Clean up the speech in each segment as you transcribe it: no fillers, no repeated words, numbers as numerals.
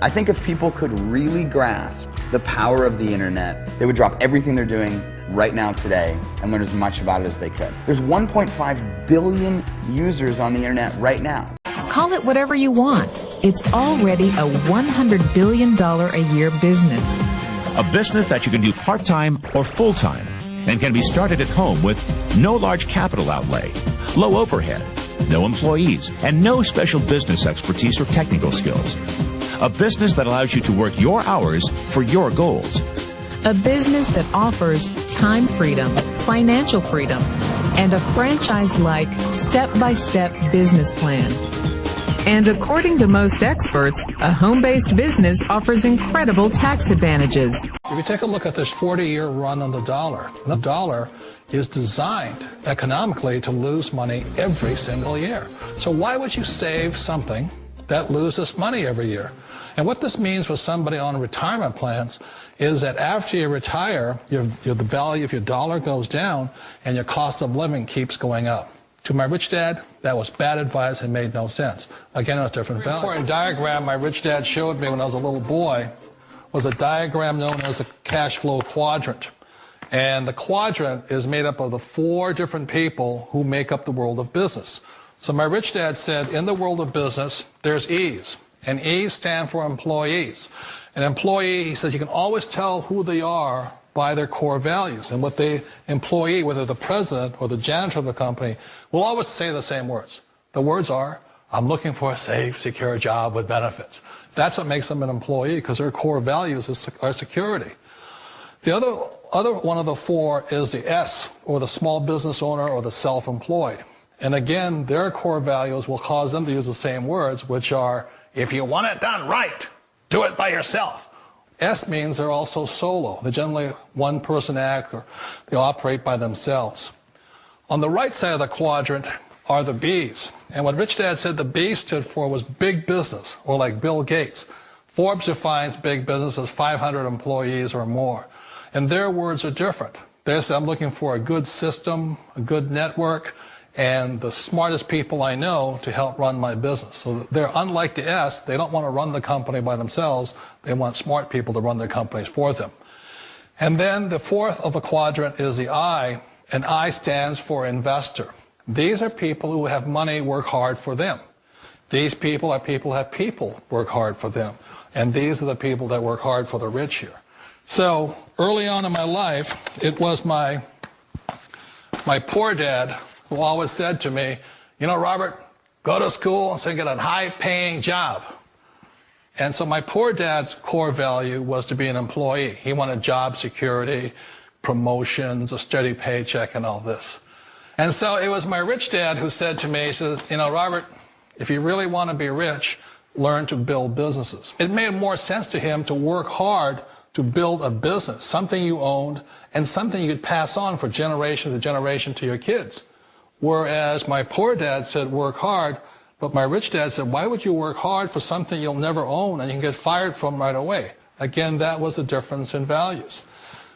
I think if people could really grasp the power of the internet, they would drop everything they're doing right now today and learn as much about it as they could. There's 1.5 billion users on the internet right now. Call it whatever you want. It's already a $100 billion a year business. A business that you can do part-time or full-time and can be started at home with no large capital outlay, low overhead, no employees, and no special business expertise or technical skills. A business that allows you to work your hours for your goals. A business that offers time freedom, financial freedom, and a franchise-like, step-by-step business plan. And according to most experts, a home-based business offers incredible tax advantages. If you take a look at this 40-year run on the dollar is designed economically to lose money every single year. So why would you save something that loses money every year? And what this means for somebody on retirement plans is that after you retire, the value of your dollar goes down and your cost of living keeps going up. To my rich dad, that was bad advice and made no sense. Again, it was different value. An important diagram my rich dad showed me when I was a little boy was a diagram known as a cash flow quadrant. And the quadrant is made up of the 4 different people who make up the world of business. So my rich dad said, in the world of business, there's E's. And E's stand for employees. An employee, he says, you can always tell who they are by their core values. And what the employee, whether the president or the janitor of the company, will always say the same words. The words are, I'm looking for a safe, secure job with benefits. That's what makes them an employee, because their core values are security. The other one of the 4 is the S, or the small business owner or the self-employed. And again, their core values will cause them to use the same words, which are, if you want it done right, do it by yourself. S means they're also solo. They're generally one-person act, or they operate by themselves. On the right side of the quadrant are the B's. And what Rich Dad said the B stood for was big business, or like Bill Gates. Forbes defines big business as 500 employees or more. And their words are different. They say, I'm looking for a good system, a good network, and the smartest people I know to help run my business. So they're unlike the S. They don't want to run the company by themselves. They want smart people to run their companies for them. And then the 4th of the quadrant is the I, and I stands for investor. These are people who have money work hard for them. These people are people who have people work hard for them. And these are the people that work hard for the rich here. So early on in my life, it was my poor dad who always said to me, you know, Robert, go to school and so get a high-paying job. And so my poor dad's core value was to be an employee. He wanted job security, promotions, a steady paycheck, and all this. And so it was my rich dad who said to me, he says, you know, Robert, if you really want to be rich, learn to build businesses. It made more sense to him to work hard to build a business, something you owned and something you could pass on for generation to generation to your kids. Whereas my poor dad said work hard, but my rich dad said, why would you work hard for something you'll never own and you can get fired from right away? Again, that was the difference in values.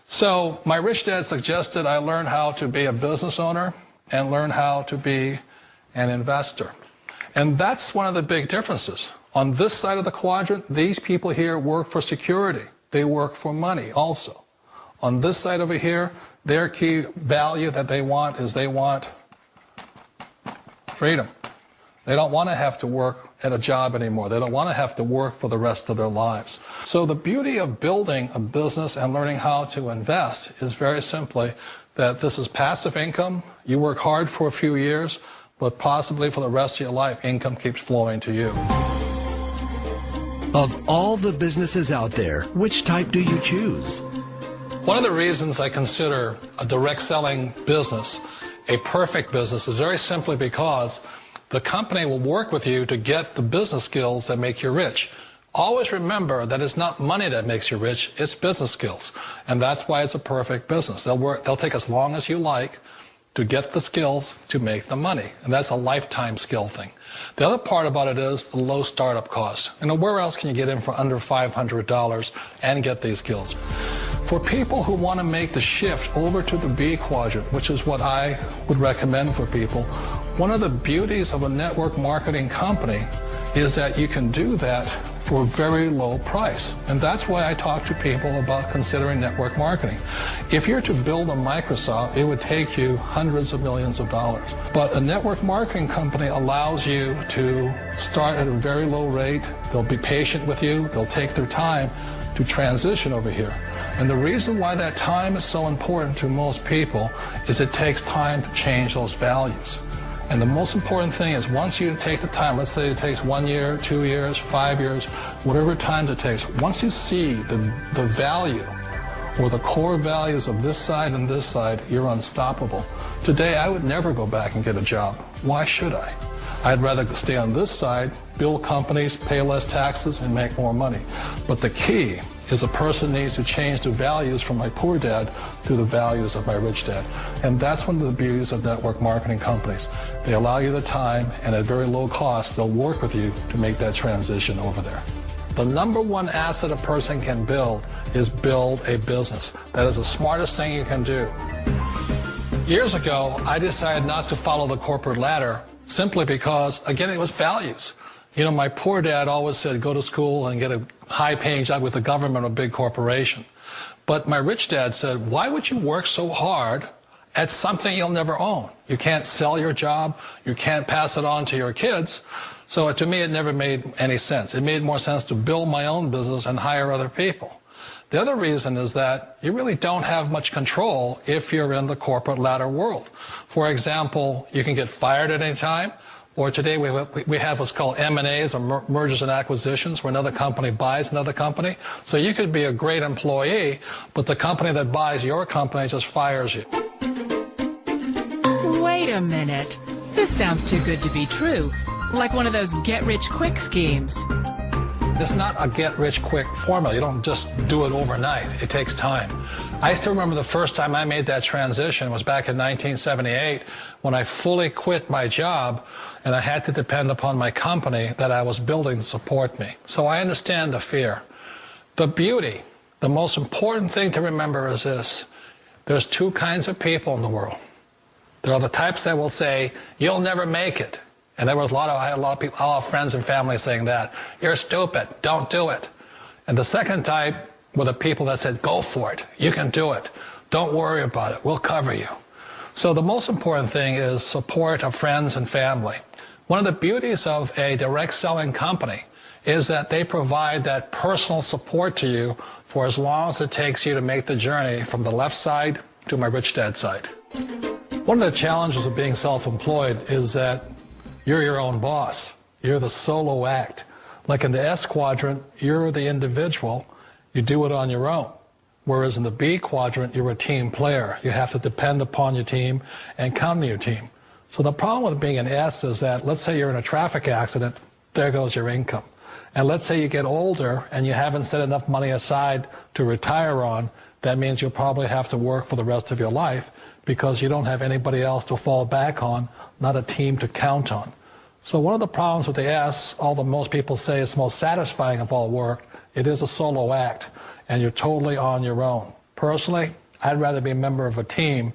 So my rich dad suggested I learn how to be a business owner and learn how to be an investor. And that's one of the big differences. On this side of the quadrant, these people here work for security. They work for money also. On this side over here, their key value that they want is they want freedom. They don't want to have to work at a job anymore. They don't want to have to work for the rest of their lives. So the beauty of building a business and learning how to invest is very simply that this is passive income. You work hard for a few years, but possibly for the rest of your life, income keeps flowing to you. Of all the businesses out there, which type do you choose? One of the reasons I consider a direct selling business a perfect business is very simply because the company will work with you to get the business skills that make you rich. Always remember that it's not money that makes you rich, it's business skills. And that's why it's a perfect business. They'll take as long as you like to get the skills to make the money. And that's a lifetime skill thing. The other part about it is the low startup cost. You know, where else can you get in for under $500 and get these skills? For people who want to make the shift over to the B quadrant, which is what I would recommend for people, one of the beauties of a network marketing company is that you can do that for a very low price. And that's why I talk to people about considering network marketing. If you're to build a Microsoft, it would take you hundreds of millions of dollars. But a network marketing company allows you to start at a very low rate. They'll be patient with you. They'll take their time to transition over here. And the reason why that time is so important to most people is it takes time to change those values. And the most important thing is once you take the time, let's say it takes 1 year, 2 years, 5 years, whatever time it takes, once you see the value or the core values of this side and this side, you're unstoppable. Today, I would never go back and get a job. Why should I? I'd rather stay on this side, build companies, pay less taxes, and make more money. But the key is a person needs to change the values from my poor dad to the values of my rich dad. And that's one of the beauties of network marketing companies. They allow you the time, and at very low cost, they'll work with you to make that transition over there. The number one asset a person can build is build a business. That is the smartest thing you can do. Years ago, I decided not to follow the corporate ladder simply because, again, it was values. You know, my poor dad always said, go to school and get a high-paying job with the government or a big corporation. But my rich dad said, why would you work so hard at something you'll never own? You can't sell your job. You can't pass it on to your kids. So to me, it never made any sense. It made more sense to build my own business and hire other people. The other reason is that you really don't have much control if you're in the corporate ladder world. For example, you can get fired at any time. Or today we have what's called M&As, or mergers and acquisitions, where another company buys another company. So you could be a great employee, but the company that buys your company just fires you. Wait a minute. This sounds too good to be true. Like one of those get-rich-quick schemes. It's not a get-rich-quick formula. You don't just do it overnight. It takes time. I still remember the first time I made that transition was back in 1978 when I fully quit my job and I had to depend upon my company that I was building to support me. So I understand the fear. The beauty, the most important thing to remember is this. There's two kinds of people in the world. There are the types that will say, you'll never make it. And there was I had a lot of people, a lot of friends and family saying that. You're stupid, don't do it. And the second type were the people that said, go for it, you can do it. Don't worry about it, we'll cover you. So the most important thing is support of friends and family. One of the beauties of a direct selling company is that they provide that personal support to you for as long as it takes you to make the journey from the left side to my rich dad side. One of the challenges of being self-employed is that you're your own boss. You're the solo act. Like in the S quadrant, you're the individual. You do it on your own. Whereas in the B quadrant, you're a team player. You have to depend upon your team and count on your team. So the problem with being an S is that, let's say you're in a traffic accident, there goes your income. And let's say you get older and you haven't set enough money aside to retire on, that means you'll probably have to work for the rest of your life because you don't have anybody else to fall back on, not a team to count on. So one of the problems with the S, although most people say it's the most satisfying of all work, it is a solo act, and you're totally on your own. Personally, I'd rather be a member of a team.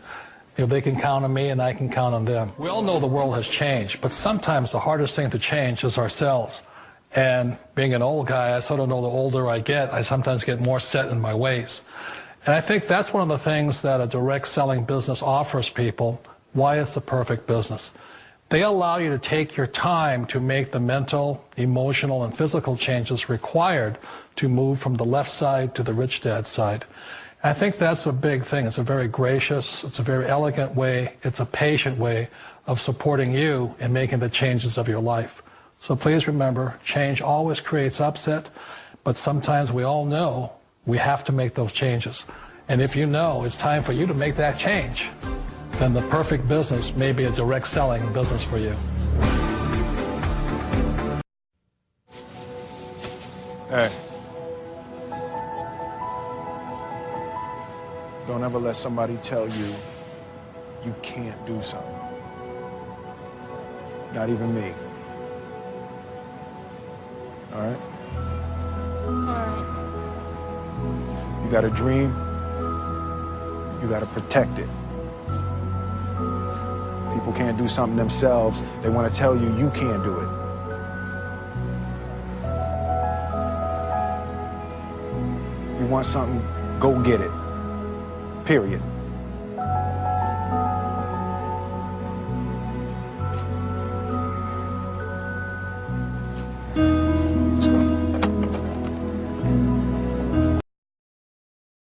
You know, they can count on me and I can count on them. We all know the world has changed, but sometimes the hardest thing to change is ourselves. And being an old guy, I sort of know the older I get, I sometimes get more set in my ways. And I think that's one of the things that a direct selling business offers people, why it's the perfect business. They allow you to take your time to make the mental, emotional, and physical changes required to move from the left side to the rich dad side. I think that's a big thing. It's a very gracious, it's a very elegant way, it's a patient way of supporting you in making the changes of your life. So please remember, change always creates upset, but sometimes we all know we have to make those changes. And if you know it's time for you to make that change, then the perfect business may be a direct selling business for you. Hey. Don't ever let somebody tell you you can't do something. Not even me. All right? All right. You got a dream, you got to protect it. People can't do something themselves. They want to tell you you can't do it. You want something, go get it. Period.